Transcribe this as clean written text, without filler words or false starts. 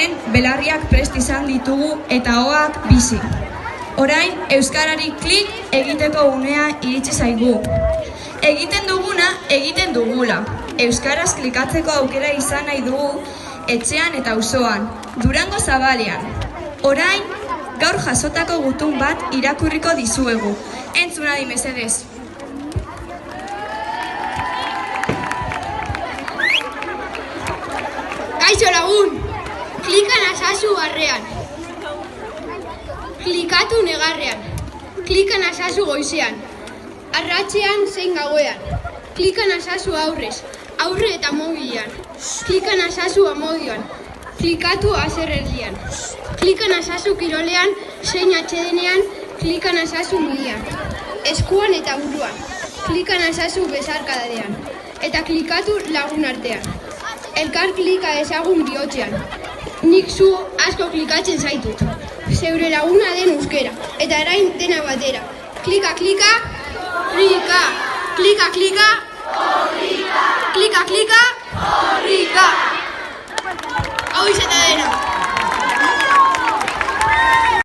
ondoren belarriak prest izan ditugu eta ahoak bizi. Orain euskarari klik egiteko unea iritsi zaigu. Egiten duguna egiten dugula. Euskaraz klikatzeko aukera izan nahi dugu etxean eta auzoan, Durango zabalean. Orain gaur jasotako gutun bat irakurriko dizuegu. Entzun adi mesedez. Kaixo lagun, klika nazazu barrean, klikatu negarrean, klika nazazu goizean, arratsean zein gauean, klika nazazu aurrez, aurre eta mobilean, klika nazazu amodioan, klikatu azerrerdian, klika nazazu kirolean, zein atxedenean, klika nazazu midian, eskuan eta buruan, klika nazazu besarkadadean, eta klikatu lagun artean. Elkar klika ezagun bihotzean. Nik zu asko klikatzen zaitut. Zeure laguna den euskera, eta erain dena batera. Klika, klika, klika, klika, klika, klika, klika,